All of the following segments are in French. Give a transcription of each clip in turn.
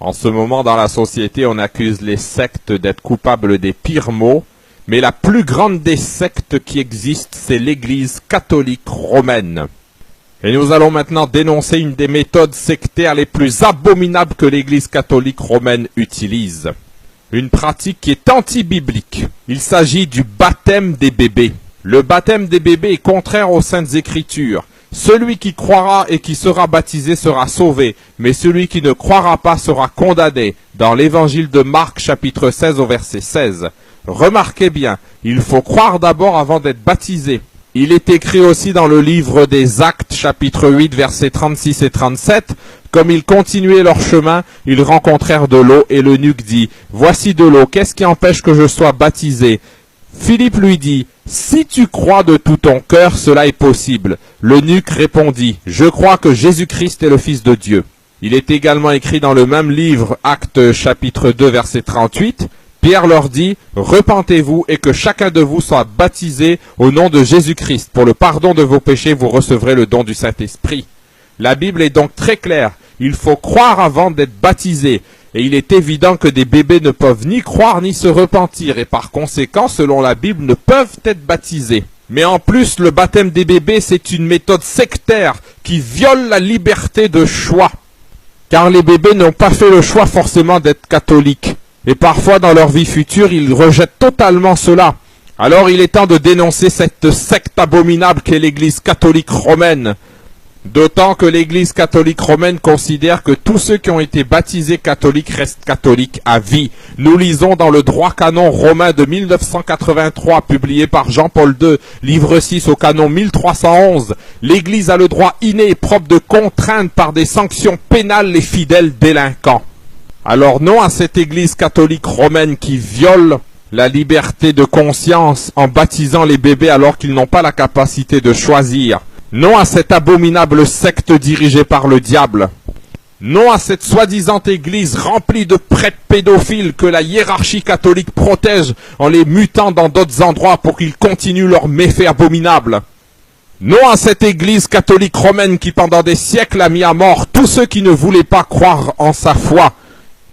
En ce moment, dans la société, on accuse les sectes d'être coupables des pires maux, mais la plus grande des sectes qui existent, c'est l'Église catholique romaine. Et nous allons maintenant dénoncer une des méthodes sectaires les plus abominables que l'Église catholique romaine utilise. Une pratique qui est anti-biblique. Il s'agit du baptême des bébés. Le baptême des bébés est contraire aux Saintes Écritures. Celui qui croira et qui sera baptisé sera sauvé, mais celui qui ne croira pas sera condamné. Dans l'évangile de Marc, chapitre 16, au verset 16. Remarquez bien, il faut croire d'abord avant d'être baptisé. Il est écrit aussi dans le livre des Actes, chapitre 8, versets 36 et 37, « Comme ils continuaient leur chemin, ils rencontrèrent de l'eau, et l'eunuque dit, « Voici de l'eau, qu'est-ce qui empêche que je sois baptisé ?» Philippe lui dit, « Si tu crois de tout ton cœur, cela est possible. » L'eunuque répondit, « Je crois que Jésus-Christ est le Fils de Dieu. » Il est également écrit dans le même livre, Actes chapitre 2, verset 38, Pierre leur dit, « Repentez-vous et que chacun de vous soit baptisé au nom de Jésus-Christ. Pour le pardon de vos péchés, vous recevrez le don du Saint-Esprit. » La Bible est donc très claire. Il faut croire avant d'être baptisé. Et il est évident que des bébés ne peuvent ni croire ni se repentir. Et par conséquent, selon la Bible, ne peuvent être baptisés. Mais en plus, le baptême des bébés, c'est une méthode sectaire qui viole la liberté de choix. Car les bébés n'ont pas fait le choix forcément d'être catholiques. Et parfois, dans leur vie future, ils rejettent totalement cela. Alors, il est temps de dénoncer cette secte abominable qu'est l'Église catholique romaine. D'autant que l'Église catholique romaine considère que tous ceux qui ont été baptisés catholiques restent catholiques à vie. Nous lisons dans le droit canon romain de 1983, publié par Jean-Paul II, livre 6 au canon 1311, l'Église a le droit inné et propre de contraindre par des sanctions pénales les fidèles délinquants. Alors non à cette Église catholique romaine qui viole la liberté de conscience en baptisant les bébés alors qu'ils n'ont pas la capacité de choisir. Non à cette abominable secte dirigée par le diable. Non à cette soi-disant église remplie de prêtres pédophiles que la hiérarchie catholique protège en les mutant dans d'autres endroits pour qu'ils continuent leurs méfaits abominables. Non à cette église catholique romaine qui pendant des siècles a mis à mort tous ceux qui ne voulaient pas croire en sa foi.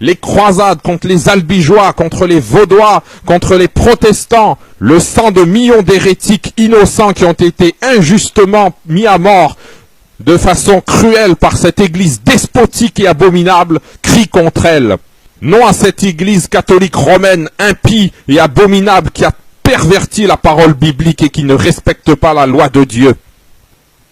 Les croisades contre les albigeois, contre les vaudois, contre les protestants, le sang de millions d'hérétiques innocents qui ont été injustement mis à mort de façon cruelle par cette église despotique et abominable, crie contre elle. Non à cette église catholique romaine impie et abominable qui a perverti la parole biblique et qui ne respecte pas la loi de Dieu.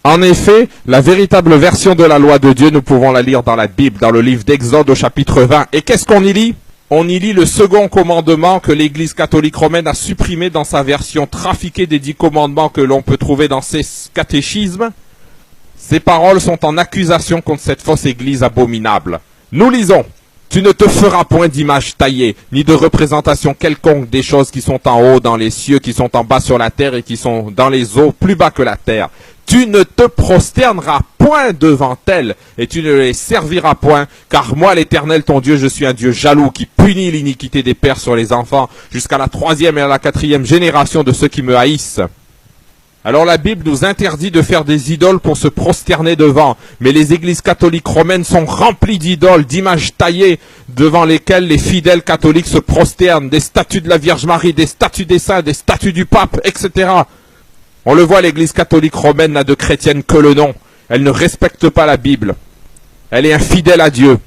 En effet, la véritable version de la loi de Dieu, nous pouvons la lire dans la Bible, dans le livre d'Exode au chapitre 20. Et qu'est-ce qu'on y lit? On y lit le second commandement que l'Église catholique romaine a supprimé dans sa version trafiquée des 10 commandements que l'on peut trouver dans ses catéchismes. Ces paroles sont en accusation contre cette fausse Église abominable. Nous lisons. Tu ne te feras point d'image taillée, ni de représentation quelconque des choses qui sont en haut dans les cieux, qui sont en bas sur la terre et qui sont dans les eaux plus bas que la terre. Tu ne te prosterneras point devant elles, et tu ne les serviras point, car moi l'Éternel ton Dieu, je suis un Dieu jaloux qui punit l'iniquité des pères sur les enfants, jusqu'à la 3e et à la 4e génération de ceux qui me haïssent. Alors la Bible nous interdit de faire des idoles pour se prosterner devant, mais les églises catholiques romaines sont remplies d'idoles, d'images taillées, devant lesquelles les fidèles catholiques se prosternent, des statues de la Vierge Marie, des statues des saints, des statues du pape, etc. On le voit, l'Église catholique romaine n'a de chrétienne que le nom. Elle ne respecte pas la Bible. Elle est infidèle à Dieu.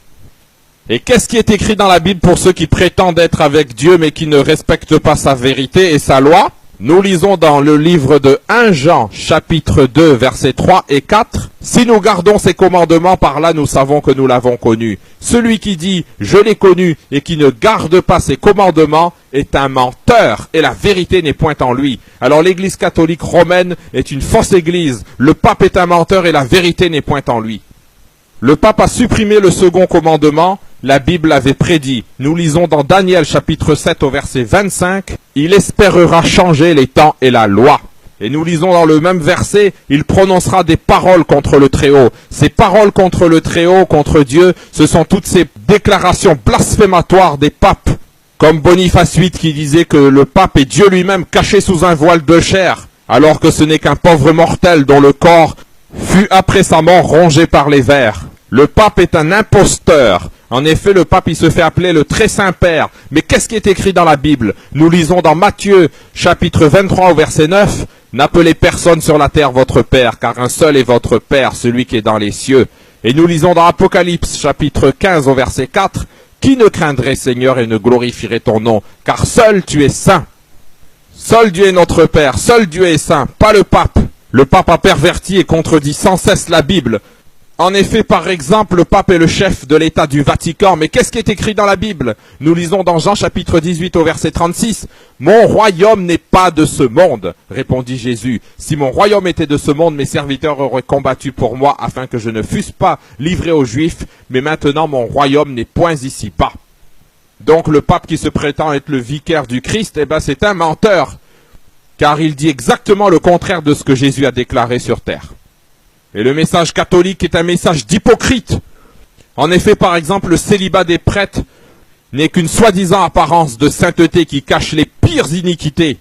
Et qu'est-ce qui est écrit dans la Bible pour ceux qui prétendent être avec Dieu mais qui ne respectent pas sa vérité et sa loi? Nous lisons dans le livre de 1 Jean, chapitre 2, versets 3 et 4. « Si nous gardons ses commandements, par là nous savons que nous l'avons connu. Celui qui dit « Je l'ai connu » et qui ne garde pas ses commandements est un menteur, et la vérité n'est point en lui. » Alors l'Église catholique romaine est une fausse église. Le pape est un menteur et la vérité n'est point en lui. Le pape a supprimé le second commandement. La Bible l'avait prédit. Nous lisons dans Daniel chapitre 7 au verset 25. « Il espérera changer les temps et la loi. » Et nous lisons dans le même verset, « Il prononcera des paroles contre le Très-Haut. » Ces paroles contre le Très-Haut, contre Dieu, ce sont toutes ces déclarations blasphématoires des papes. Comme Boniface VIII qui disait que le pape est Dieu lui-même caché sous un voile de chair, alors que ce n'est qu'un pauvre mortel dont le corps fut après sa mort rongé par les vers. Le pape est un imposteur. En effet, le pape, il se fait appeler le très saint Père. Mais qu'est-ce qui est écrit dans la Bible? Nous lisons dans Matthieu, chapitre 23 au verset 9, « N'appelez personne sur la terre votre Père, car un seul est votre Père, celui qui est dans les cieux. » Et nous lisons dans Apocalypse, chapitre 15 au verset 4, « Qui ne craindrait, Seigneur, et ne glorifierait ton nom, car seul tu es saint. » Seul Dieu est notre Père, seul Dieu est saint, pas le pape. Le pape a perverti et contredit sans cesse la Bible. En effet, par exemple, le pape est le chef de l'État du Vatican, mais qu'est-ce qui est écrit dans la Bible? Nous lisons dans Jean chapitre 18 au verset 36, « Mon royaume n'est pas de ce monde, répondit Jésus. Si mon royaume était de ce monde, mes serviteurs auraient combattu pour moi afin que je ne fusse pas livré aux Juifs, mais maintenant mon royaume n'est point ici-bas. » Donc le pape qui se prétend être le vicaire du Christ, eh ben c'est un menteur, car il dit exactement le contraire de ce que Jésus a déclaré sur terre. Et le message catholique est un message d'hypocrite. En effet, par exemple, le célibat des prêtres n'est qu'une soi-disant apparence de sainteté qui cache les pires iniquités.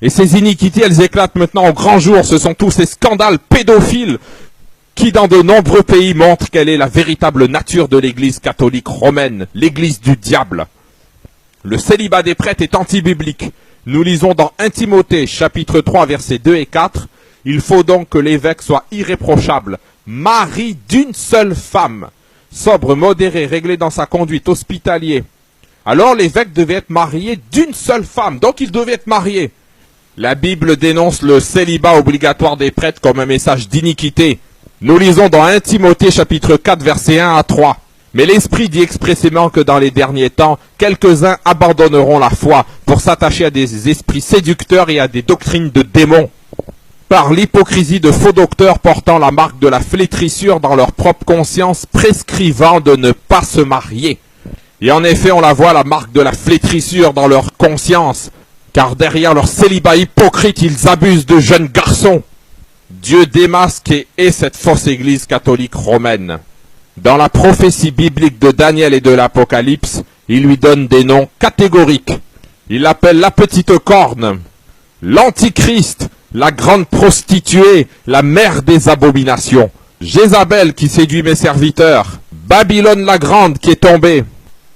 Et ces iniquités, elles éclatent maintenant au grand jour. Ce sont tous ces scandales pédophiles qui, dans de nombreux pays, montrent quelle est la véritable nature de l'Église catholique romaine, l'Église du diable. Le célibat des prêtres est anti-biblique. Nous lisons dans 1 Timothée, chapitre 3, versets 2 et 4, « Il faut donc que l'évêque soit irréprochable, mari d'une seule femme, sobre, modéré, réglé dans sa conduite, hospitalier. » Alors l'évêque devait être marié d'une seule femme, donc il devait être marié. La Bible dénonce le célibat obligatoire des prêtres comme un message d'iniquité. Nous lisons dans 1 Timothée chapitre 4 versets 1 à 3. Mais l'Esprit dit expressément que dans les derniers temps, quelques-uns abandonneront la foi pour s'attacher à des esprits séducteurs et à des doctrines de démons, par l'hypocrisie de faux docteurs portant la marque de la flétrissure dans leur propre conscience, prescrivant de ne pas se marier. Et en effet, on la voit, la marque de la flétrissure dans leur conscience, car derrière leur célibat hypocrite, ils abusent de jeunes garçons. Dieu démasque et hait cette fausse église catholique romaine. Dans la prophétie biblique de Daniel et de l'Apocalypse, il lui donne des noms catégoriques. Il l'appelle la petite corne, l'antichrist, la grande prostituée, la mère des abominations, Jézabel qui séduit mes serviteurs, Babylone la grande qui est tombée,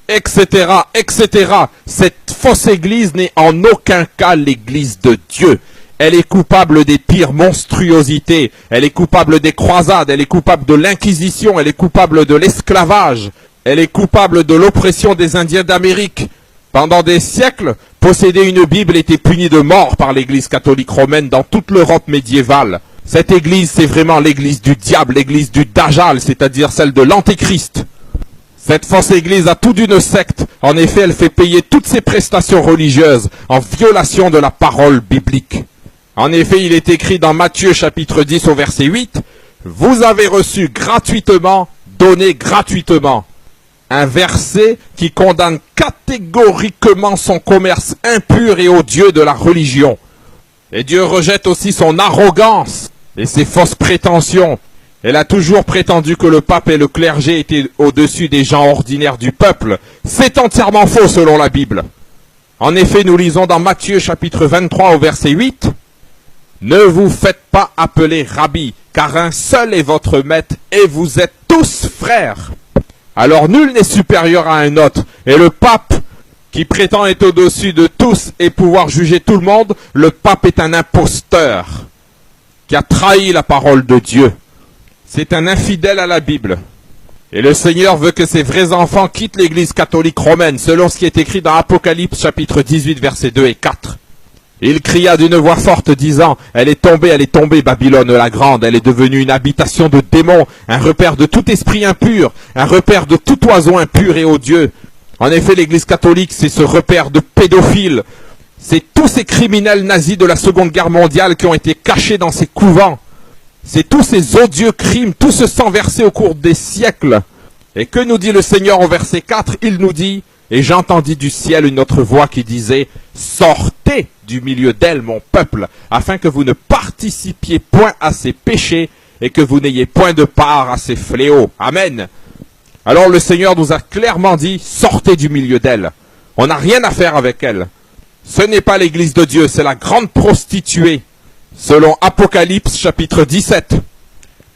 etc., etc. Cette fausse église n'est en aucun cas l'église de Dieu. Elle est coupable des pires monstruosités, elle est coupable des croisades, elle est coupable de l'inquisition, elle est coupable de l'esclavage, elle est coupable de l'oppression des Indiens d'Amérique. Pendant des siècles, posséder une Bible était puni de mort par l'église catholique romaine dans toute l'Europe médiévale. Cette église, c'est vraiment l'église du diable, l'église du Dajjal, c'est-à-dire celle de l'Antéchrist. Cette fausse église a tout d'une secte. En effet, elle fait payer toutes ses prestations religieuses en violation de la parole biblique. En effet, il est écrit dans Matthieu chapitre 10 au verset 8, « Vous avez reçu gratuitement, donnez gratuitement. » Un verset qui condamne catégoriquement son commerce impur et odieux de la religion. Et Dieu rejette aussi son arrogance et ses fausses prétentions. Elle a toujours prétendu que le pape et le clergé étaient au-dessus des gens ordinaires du peuple. C'est entièrement faux selon la Bible. En effet, nous lisons dans Matthieu chapitre 23 au verset 8, « Ne vous faites pas appeler rabbi, car un seul est votre maître, et vous êtes tous frères. » Alors nul n'est supérieur à un autre, et le pape, qui prétend être au-dessus de tous et pouvoir juger tout le monde, le pape est un imposteur, qui a trahi la parole de Dieu. C'est un infidèle à la Bible. Et le Seigneur veut que ses vrais enfants quittent l'église catholique romaine, selon ce qui est écrit dans Apocalypse chapitre 18, versets 2 et 4. Il cria d'une voix forte, disant, « Elle est tombée, Babylone la grande, elle est devenue une habitation de démons, un repère de tout esprit impur, un repère de tout oiseau impur et odieux. » En effet, l'église catholique, c'est ce repère de pédophiles. C'est tous ces criminels nazis de la Seconde Guerre mondiale qui ont été cachés dans ces couvents. C'est tous ces odieux crimes, tout ce sang versé au cours des siècles. Et que nous dit le Seigneur au verset 4? Il nous dit, « Et j'entendis du ciel une autre voix qui disait, « Sortez du milieu d'elle, mon peuple, afin que vous ne participiez point à ses péchés et que vous n'ayez point de part à ses fléaux. » Amen. Alors le Seigneur nous a clairement dit, sortez du milieu d'elle. On n'a rien à faire avec elle. Ce n'est pas l'église de Dieu, c'est la grande prostituée. Selon Apocalypse chapitre 17.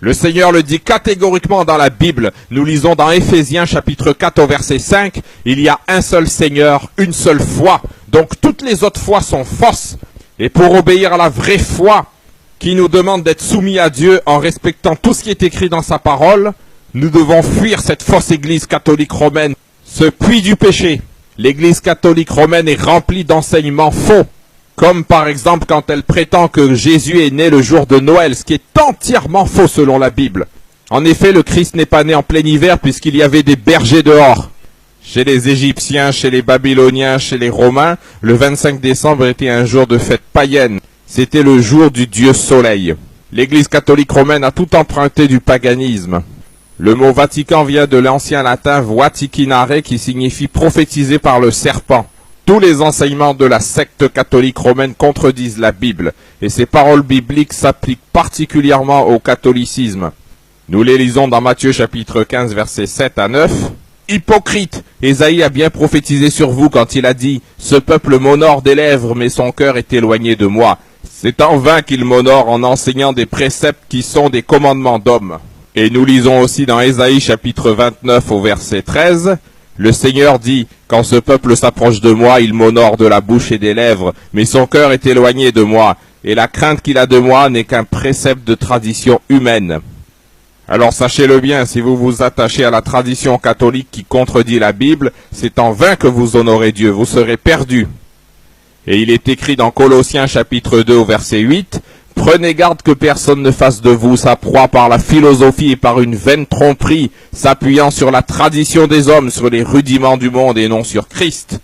Le Seigneur le dit catégoriquement dans la Bible. Nous lisons dans Éphésiens chapitre 4 au verset 5, il y a un seul Seigneur, une seule foi. Donc toutes les autres foi sont fausses. Et pour obéir à la vraie foi, qui nous demande d'être soumis à Dieu en respectant tout ce qui est écrit dans sa parole, nous devons fuir cette fausse église catholique romaine, ce puits du péché. L'église catholique romaine est remplie d'enseignements faux, comme par exemple quand elle prétend que Jésus est né le jour de Noël, ce qui est entièrement faux selon la Bible. En effet, le Christ n'est pas né en plein hiver puisqu'il y avait des bergers dehors. Chez les Égyptiens, chez les Babyloniens, chez les Romains, le 25 décembre était un jour de fête païenne. C'était le jour du dieu soleil. L'église catholique romaine a tout emprunté du paganisme. Le mot Vatican vient de l'ancien latin vaticinare qui signifie prophétiser par le serpent. Tous les enseignements de la secte catholique romaine contredisent la Bible, et ces paroles bibliques s'appliquent particulièrement au catholicisme. Nous les lisons dans Matthieu chapitre 15 versets 7 à 9. Hypocrite, Ésaïe a bien prophétisé sur vous quand il a dit « Ce peuple m'honore des lèvres, mais son cœur est éloigné de moi. C'est en vain qu'il m'honore en enseignant des préceptes qui sont des commandements d'hommes. » Et nous lisons aussi dans Ésaïe chapitre 29 au verset 13, le Seigneur dit « Quand ce peuple s'approche de moi, il m'honore de la bouche et des lèvres, mais son cœur est éloigné de moi, et la crainte qu'il a de moi n'est qu'un précepte de tradition humaine. » Alors sachez-le bien, si vous vous attachez à la tradition catholique qui contredit la Bible, c'est en vain que vous honorez Dieu, vous serez perdus. Et il est écrit dans Colossiens chapitre 2 au verset 8, « Prenez garde que personne ne fasse de vous sa proie par la philosophie et par une vaine tromperie, s'appuyant sur la tradition des hommes, sur les rudiments du monde et non sur Christ. »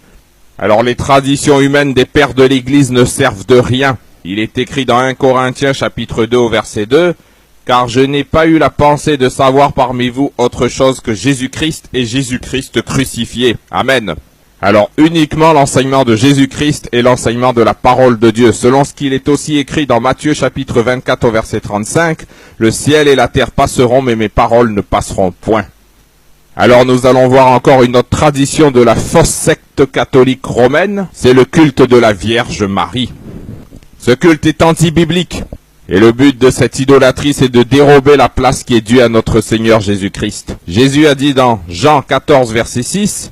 Alors les traditions humaines des pères de l'Église ne servent de rien. Il est écrit dans 1 Corinthiens chapitre 2 au verset 2, « Car je n'ai pas eu la pensée de savoir parmi vous autre chose que Jésus-Christ et Jésus-Christ crucifié. » Amen. Alors uniquement l'enseignement de Jésus-Christ est l'enseignement de la parole de Dieu, selon ce qu'il est aussi écrit dans Matthieu chapitre 24 au verset 35, « Le ciel et la terre passeront, mais mes paroles ne passeront point. » Alors nous allons voir encore une autre tradition de la fausse secte catholique romaine, c'est le culte de la Vierge Marie. Ce culte est anti-biblique. Et le but de cette idolâtrie, c'est de dérober la place qui est due à notre Seigneur Jésus-Christ. Jésus a dit dans Jean 14, verset 6,